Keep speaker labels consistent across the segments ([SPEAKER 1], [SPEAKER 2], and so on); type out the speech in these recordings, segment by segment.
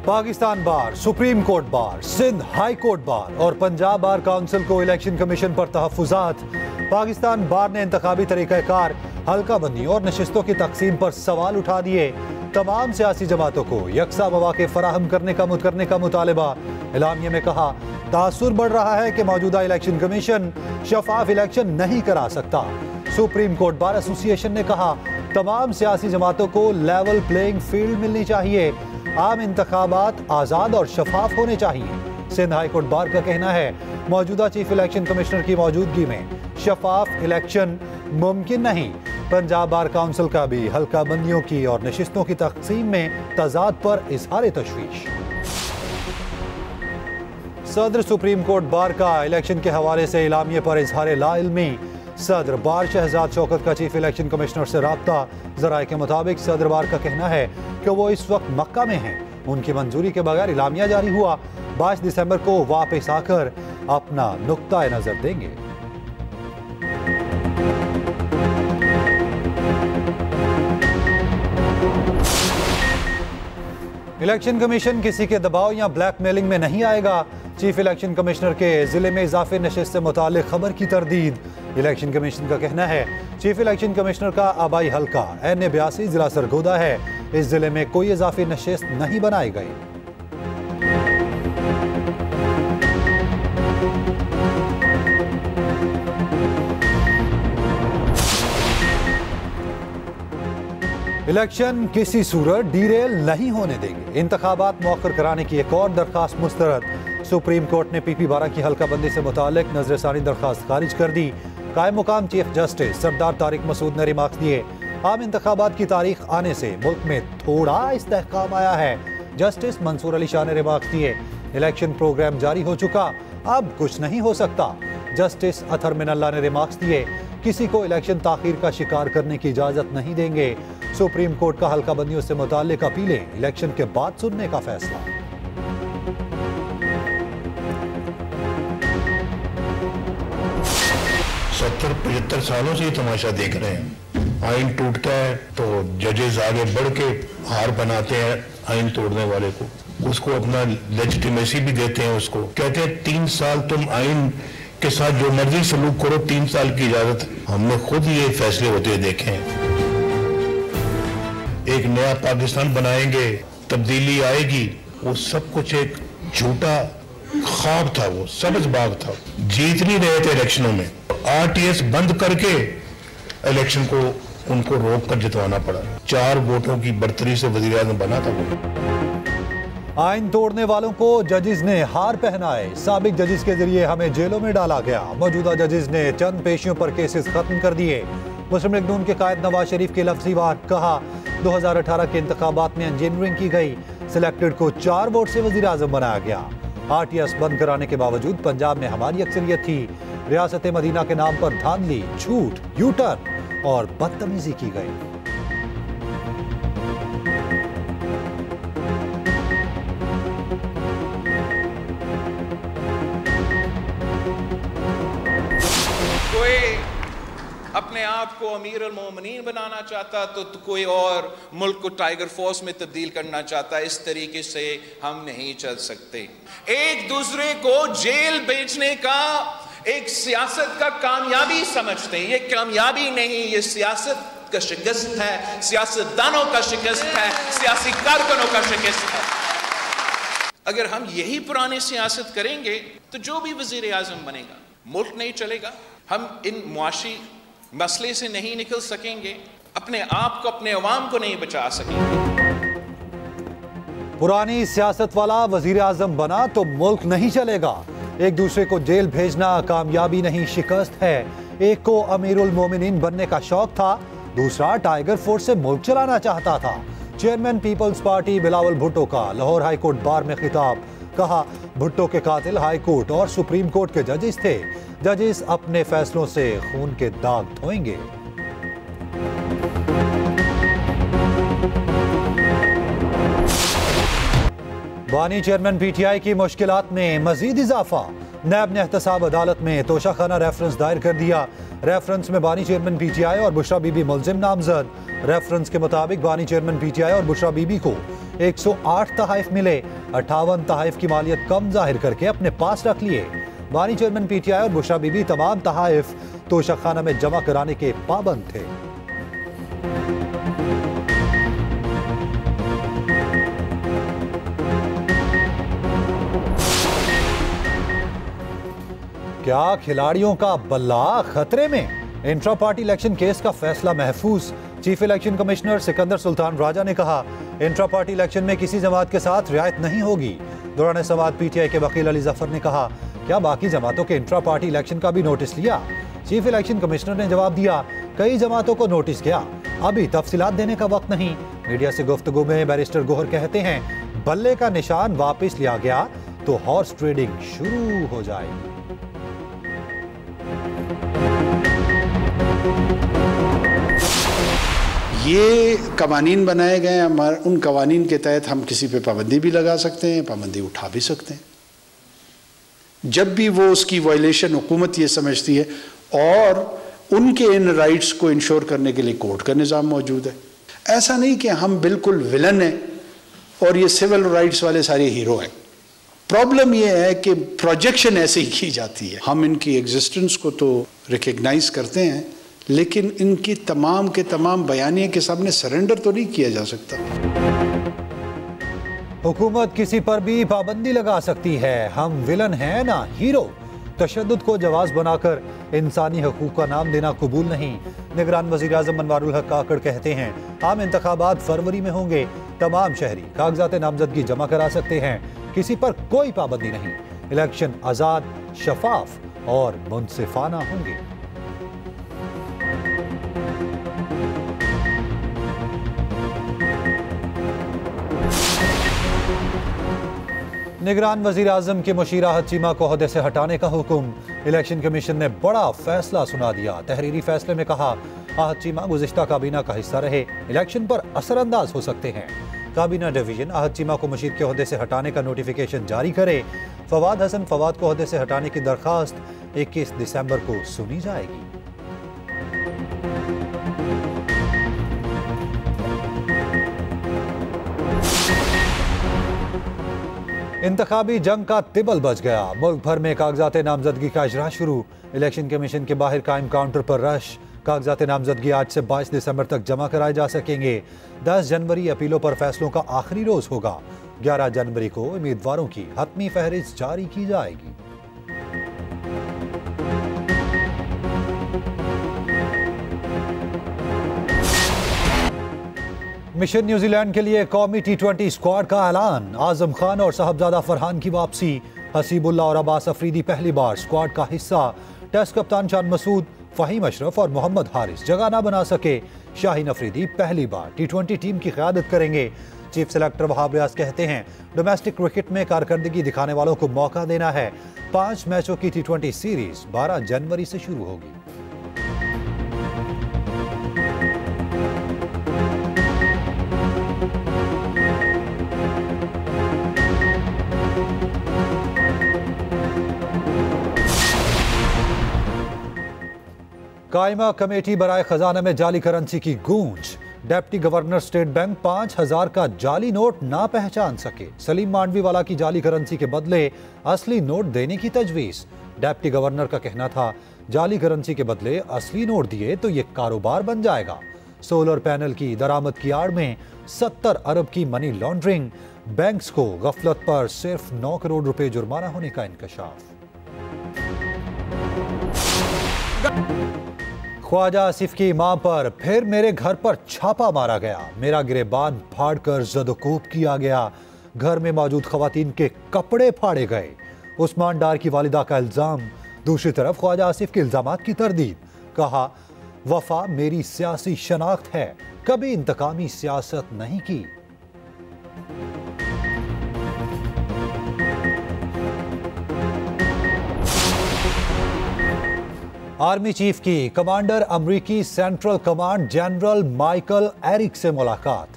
[SPEAKER 1] पाकिस्तान बार, supreme court bar, Sindh high court bar और Punjab bar council को election commission पर तहफ्फुज़ात। पाकिस्तान बार ने इंतखाबी तरीक़ाकार, हल्का बंदी और नशिस्तों की तकसीम पर सवाल उठा दिए। तमाम सियासी जमातों को यकसा मौक़े फराहम करने का मुतालबा। एलामिया में कहा, तासुर बढ़ रहा है कि मौजूदा इलेक्शन कमीशन शफाफ इलेक्शन नहीं करा सकता। सुप्रीम कोर्ट बार एसोसिएशन ने कहा, तमाम सियासी जमातों को लेवल प्लेइंग फील्ड मिलनी चाहिए। आम इंतखाबात आज़ाद और शफाफ होने चाहिए। सिंध हाई कोर्ट बार का कहना है, मौजूदा चीफ इलेक्शन कमिश्नर की मौजूदगी में शफाफ इलेक्शन मुमकिन नहीं। पंजाब बार काउंसिल का भी हल्का बंदियों की और नशिस्तों की तकसीम में तजाद पर इजहार तशवीश। सदर सुप्रीम कोर्ट बार का इलेक्शन के हवाले से इलामिये पर इजहार लाइल्मी। सदर बार शहजाद शौकत का चीफ इलेक्शन कमिश्नर से राब्ता। जराए के मुताबिक सदर बार का कहना है कि वो इस वक्त मक्का में हैं। उनकी मंजूरी के बगैर इलामिया जारी हुआ। 22 दिसंबर को वापस आकर अपना नुक्ता नजर देंगे। इलेक्शन कमीशन किसी के दबाव या ब्लैकमेलिंग में नहीं आएगा। चीफ इलेक्शन कमिश्नर के जिले में इजाफी नशिस्त से मुताल्लिक खबर की तरदीद। इलेक्शन कमीशन का कहना है, चीफ इलेक्शन कमिश्नर का आबाई हल्का N82 जिला सरगोदा है। इस जिले में कोई इजाफी नशिस्त नहीं बनाई गई। इलेक्शन किसी सूरत डीरेल नहीं होने देंगे। इंतखाबात मौखर कराने की एक और दरखास्त मुस्तरद। सुप्रीम कोर्ट ने PP बारा की हल्का बंदी से मुतालिक नजरसानी दरखास्त खारिज कर दी। कायम मुकाम चीफ जस्टिस सरदार तारिक मसूद ने रिमार्क्स दिए, आम इंतखाबात की तारीख आने से मुल्क में थोड़ा इस्तेहकाम आया है। जस्टिस मंसूर अली शाह ने रिमार्क्स दिए, इलेक्शन प्रोग्राम जारी हो चुका, अब कुछ नहीं हो सकता। जस्टिस अथर मिनल्ला ने रिमार्क्स दिए, किसी को इलेक्शन ताखीर का शिकार करने की इजाजत नहीं देंगे। सुप्रीम कोर्ट का हल्का बंदियों से मुताल्लिक अपीलें इलेक्शन के बाद सुनने का फैसला।
[SPEAKER 2] 70-75 सालों से ये तमाशा देख रहे हैं। आइन टूटता है तो जजेस आगे बढ़ के हार बनाते हैं आइन तोड़ने वाले को, उसको अपना लेजिटिमेसी भी देते हैं। उसको कहते हैं 3 साल तुम आइन के साथ जो मर्जी सलूक करो, 3 साल की इजाजत। हमने खुद ये फैसले होते देखे हैं। एक नया पाकिस्तान बनाएंगे, तब्दीली आएगी, वो सब कुछ एक झूठा ख्वाब था, वो सब्ज बाग था। जीत नहीं रहे थे इलेक्शनों में, RTS बंद करके इलेक्शन को उनको रोक कर जितवाना पड़ा। 4 वोटों की बढ़तरी से वजीर आज़म बना था वो।
[SPEAKER 1] आइन तोड़ने वालों को जजेस ने हार पहनाए। साबिक जजेस के जरिए हमें जेलों में डाला गया। मौजूदा जजेस ने चंद पेशियों पर केसेस खत्म कर दिए। मुस्लिम लीग नून के कायद नवाज शरीफ की लफ्जी वार, कहा 2018 के इंतखाबात में इंजीनियरिंग की गई, सिलेक्टेड को 4 वोट से वजीर आज़म बनाया गया। RTS बंद कराने के बावजूद पंजाब में हमारी अक्सरियत थी। रियासत मदीना के नाम पर धांधली, झूठ, यूटर्न और बदतमीजी की गई।
[SPEAKER 3] अपने आप को अमीर अल मोमिनीन बनाना चाहता तो कोई और मुल्क को टाइगर फोर्स में तब्दील करना चाहता। इस तरीके से हम नहीं चल सकते। एक दूसरे को जेल भेजने का एक सियासत का कामयाबी समझते हैं। ये कामयाबी नहीं, ये सियासत का शिकस्त है, सियासतदानों का शिकस्त है, सियासी कारकुनों का शिकस्त है। अगर हम यही पुरानी सियासत करेंगे तो जो भी वजीर आज़म बनेगा, मुल्क नहीं चलेगा। हम इन मुआशी मसले से नहीं निकल सकेंगे, अपने आप को, अपने अवाम को नहीं बचा सकेंगे।
[SPEAKER 1] पुरानी सियासत वाला वजीर आज़म बना तो मुल्क नहीं चलेगा। एक दूसरे को जेल भेजना कामयाबी नहीं, शिकस्त है। एक को अमीरुल मोमिनीन बनने का शौक था, दूसरा टाइगर फोर्स से मुल्क चलाना चाहता था। Chairman Peoples Party Bilawal Bhutto का लाहौर हाई कोर्ट बार में खिताब, कहा भुट्टो के कातिल हाई कोर्ट और सुप्रीम कोर्ट के जजेस थे। जजेस अपने फैसलों से खून के दाग धोएंगे। बानी चेयरमैन PTI की मुश्किलात में मजीद इजाफा। नैब ने एहतसाब अदालत में तोशाखाना रेफरेंस दायर कर दिया। रेफरेंस में बानी चेयरमैन PTI और बुशरा बीबी मुलजिम नामजद। रेफरेंस के मुताबिक बानी चेयरमैन PTI और बुशरा बीबी को 108 तहाइफ मिले, 58 तहाइफ की मालियत कम जाहिर करके अपने पास रख लिए। बानी चेयरमैन पीटीआई और बुशरा बीबी तमाम तहाइफ तोशक खाना में जमा कराने के पाबंद थे। क्या खिलाड़ियों का बल्ला खतरे में? इंट्रा पार्टी इलेक्शन केस का फैसला महफूज। Chief election commissioner Sikandar Sultan Raja ने कहा, इंट्रा पार्टी इलेक्शन में किसी जमात के साथ रियायत नहीं होगी। दौरान सवाल पीटीआई के वकील अली जफर ने कहा, क्या बाकी जमातों के इंट्रा पार्टी इलेक्शन का भी नोटिस लिया? चीफ इलेक्शन कमिश्नर ने जवाब दिया, कई जमातों को नोटिस किया, अभी तफसीलात देने का वक्त नहीं। मीडिया से गुफ्तगू में बैरिस्टर गोहर कहते हैं, बल्ले का निशान वापस लिया गया तो हॉर्स ट्रेडिंग शुरू हो जाएगी।
[SPEAKER 4] ये कवानीन बनाए गए हैं, उन कवानीन के तहत हम किसी पे पाबंदी भी लगा सकते हैं, पाबंदी उठा भी सकते हैं जब भी वो उसकी वायलेशन हुकूमत ये समझती है, और उनके इन राइट्स को इंश्योर करने के लिए कोर्ट का निज़ाम मौजूद है। ऐसा नहीं कि हम बिल्कुल विलन हैं और ये सिविल राइट्स वाले सारे हीरो हैं। प्रॉब्लम ये है कि प्रोजेक्शन ऐसे ही की जाती है। हम इनकी एग्जिस्टेंस को तो रिकग्नाइज करते हैं, लेकिन इनकी तमाम के तमाम बयानिए के सामने सरेंडर तो नहीं किया जा सकता।
[SPEAKER 1] हुकूमत किसी पर भी पाबंदी लगा सकती है, हम विलन हैं ना हीरो। तशद्दुद को जवाज बनाकर इंसानी हकूक का नाम देना कबूल नहीं। निगरान वज़ीर आज़म मनवारुल हक काकड़ कहते हैं, आम इंतखाबात फरवरी में होंगे, तमाम शहरी कागजात नामजदगी जमा करा सकते हैं, किसी पर कोई पाबंदी नहीं। इलेक्शन आज़ाद, शफाफ और मुनसिफाना होंगे। निगरान वज़ीर आज़म के मुशीरा अहद चीमा को ओहदे से हटाने का हुक्म। इलेक्शन कमीशन ने बड़ा फैसला सुना दिया। तहरीरी फैसले में कहा, अहद चीमा गुज़िश्ता काबीना का हिस्सा रहे, इलेक्शन पर असरअंदाज हो सकते हैं। काबीना डिवीजन अहद चीमा को मुशीर के ओहदे से हटाने का नोटिफिकेशन जारी करे। फवाद हसन फवाद को ओहदे से हटाने की दरखास्त 21 दिसंबर को सुनी जाएगी। इंतखाबी जंग का तिबल बच गया। मुल्क भर में कागजात नामजदगी का इजरा शुरू। इलेक्शन कमीशन के बाहर कायम काउंटर पर रश। कागजात नामजदगी आज से 22 दिसंबर तक जमा कराए जा सकेंगे। 10 जनवरी अपीलों पर फैसलों का आखिरी रोज होगा। 11 जनवरी को उम्मीदवारों की हतमी फहरिस्त जारी की जाएगी। मिशन न्यूजीलैंड के लिए कौमी T20 स्क्वाड का ऐलान। आजम खान और साहबजादा फरहान की वापसी। हसीबुल्ला और अब्बास अफरीदी पहली बार स्क्वाड का हिस्सा। टेस्ट कप्तान शान मसूद, फहीम अशरफ और मोहम्मद हारिस जगह ना बना सके। शाहीन अफरीदी पहली बार T20 टीम की क़यादत करेंगे। चीफ सेलेक्टर वहाब रियाज कहते हैं, डोमेस्टिक क्रिकेट में कारकर्दगी दिखाने वालों को मौका देना है। 5 मैचों की T20 सीरीज 12 जनवरी से शुरू होगी। कायमा कमेटी बराए खजाना में जाली करेंसी की गूंज। डिप्टी गवर्नर स्टेट बैंक 5000 का जाली नोट ना पहचान सके। सलीम मांडवी वाला की जाली करेंसी के बदले असली नोट देने की तजवीज। डिप्टी गवर्नर का कहना था, जाली करेंसी के बदले असली नोट दिए तो ये कारोबार बन जाएगा। सोलर पैनल की दरामद की आड़ में 70 अरब की मनी लॉन्ड्रिंग। बैंक्स को गफलत पर सिर्फ 9 करोड़ रुपए जुर्माना होने का इंकशाफ। ख्वाजा आसिफ की मां पर फिर मेरे घर पर छापा मारा गया। मेरा गिरेबान फाड़कर जदोकूब किया गया। घर में मौजूद खवातीन के कपड़े फाड़े गए। उस्मान डार की वालिदा का इल्जाम। दूसरी तरफ ख्वाजा आसिफ के इल्जामात की तरदीद। कहा, वफा मेरी सियासी शनाख्त है, कभी इंतकामी सियासत नहीं की। आर्मी चीफ की कमांडर अमरीकी central command general Michael Erik से मुलाकात।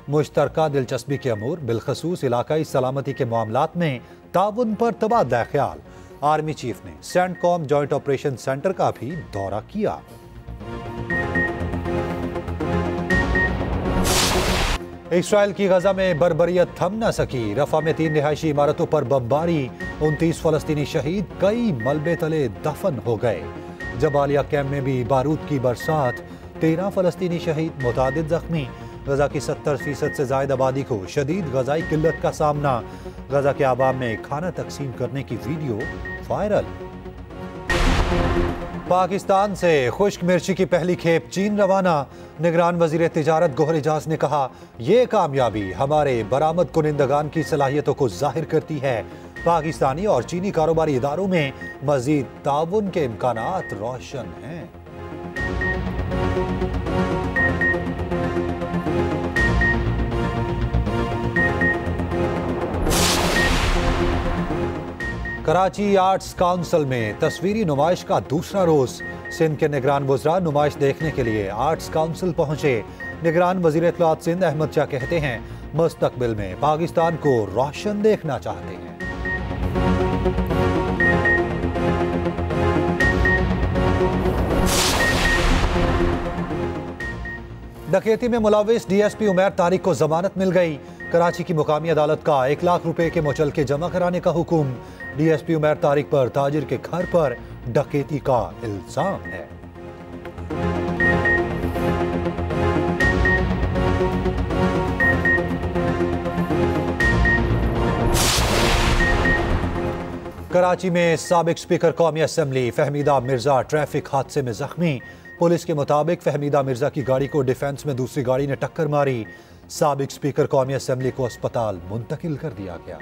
[SPEAKER 1] मुश्तरका दिलचस्पी के अमूर बिलखसूस इलाकाई सलामती के मामलात में ताउन पर तबादला ख्याल। आर्मी चीफ ने सेंटकॉम जॉइंट ऑपरेशन सेंटर का भी दौरा किया। इसराइल की गजा में बर्बरियत थम न सकी। रफा में 3 रिहायशी इमारतों पर बमबारी, 29 फलस्तीनी शहीद, कई मलबे तले दफन हो गए। जबालिया कैम्प में भी बारूद की बरसात, 13 फलस्तीनी शहीद, मुतादिद जख्मी। गजा की 70% से ज्यादा आबादी को शदीद गजाई किल्लत का सामना। गजा के आवाम में खाना तकसीम करने की वीडियो वायरल। पाकिस्तान से खुश्क मिर्ची की पहली खेप चीन रवाना। निगरान वजीर तिजारत गोहर एजाज ने कहा, यह कामयाबी हमारे बरामद कुनिंदगान की सलाहियतों को जाहिर करती है। पाकिस्तानी और चीनी कारोबारी इदारों में मजीद ताउन के इम्कानात रोशन हैं। कराची आर्ट्स काउंसिल में तस्वीरी नुमाइश का दूसरा रोज। सिंध के निगरान वज़रा नुमाइश देखने के लिए आर्ट्स काउंसिल पहुंचे। निगरान वजीर इत्तलात सिंध अहमद शाह कहते हैं, मुस्तकबिल में पाकिस्तान को रोशन देखना चाहते हैं। डकैती में मुलविस डीएसपी उमैर तारिक को जमानत मिल गई। कराची की मुकामी अदालत का 1 लाख रुपए के मुचलके जमा कराने का हुक्म। डीएसपी उमैर तारिक पर ताजिर के घर पर डकैती का इल्जाम है। कराची में साबिक स्पीकर कौमी असेंबली फहमीदा मिर्जा ट्रैफिक हादसे में जख्मी। पुलिस के मुताबिक फहमीदा मिर्जा की गाड़ी को डिफेंस में दूसरी गाड़ी ने टक्कर मारी। साबिक स्पीकर कौमी असेंबली को अस्पताल मुंतकिल कर दिया गया।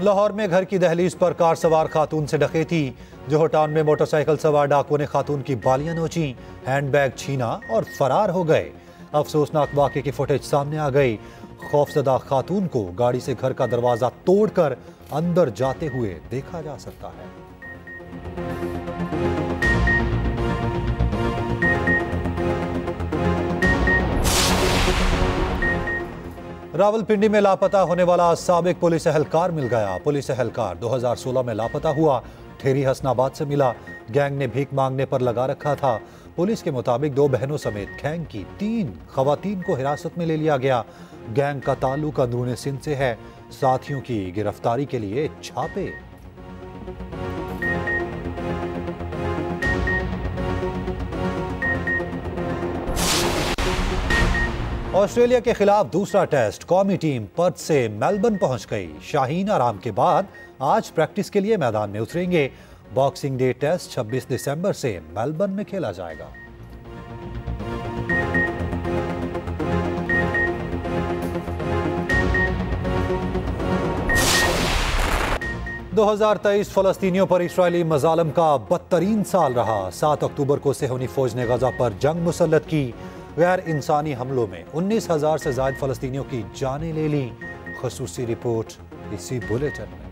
[SPEAKER 1] लाहौर में घर की दहलीज पर कार सवार खातून से डकैती। जोहर टाउन में मोटरसाइकिल सवार डाकुओं ने खातून की बालियां नोची, हैंडबैग छीना और फरार हो गए। अफसोसनाक वाक़े की फुटेज सामने आ गई। खौफजदा खातून को गाड़ी से घर का दरवाजा तोड़कर अंदर जाते हुए देखा जा सकता है। रावलपिंडी में लापता होने वाला साबिक पुलिस एहलकार मिल गया। पुलिस एहलकार 2016 में लापता हुआ, ठेरी हसनाबाद से मिला। गैंग ने भीख मांगने पर लगा रखा था। पुलिस के मुताबिक 2 बहनों समेत गैंग की 3 खवातीन को हिरासत में ले लिया गया। गैंग का ताल्लुक अंदरूनी सिंध से है। साथियों की गिरफ्तारी के लिए छापे। ऑस्ट्रेलिया के खिलाफ दूसरा टेस्ट। कौमी टीम पर्थ से मेलबर्न पहुंच गई। शाहीन आराम के बाद आज प्रैक्टिस के लिए मैदान में उतरेंगे। बॉक्सिंग डे टेस्ट 26 दिसंबर से मेलबर्न में खेला जाएगा। 2023 फलस्तीनियों पर इस्राएली मजालम का बदतरीन साल रहा। 7 अक्टूबर को सेहूनी फौज ने गजा पर जंग मुसल्लत की। गैर इंसानी हमलों में 19,000 से ज्यादा फलस्तीनियों की जानें ले ली। खसूसी रिपोर्ट इसी बुलेटिन में।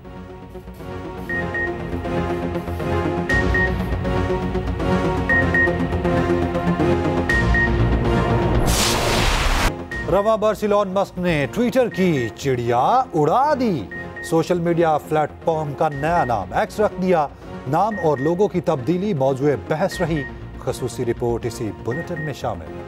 [SPEAKER 1] रवा बार्सिलोन मस्क ने ट्विटर की चिड़िया उड़ा दी। सोशल मीडिया प्लेटफॉर्म का नया नाम एक्स रख दिया। नाम और लोगों की तब्दीली मौजूए बहस रही। खसूसी रिपोर्ट इसी बुलेटिन में शामिल।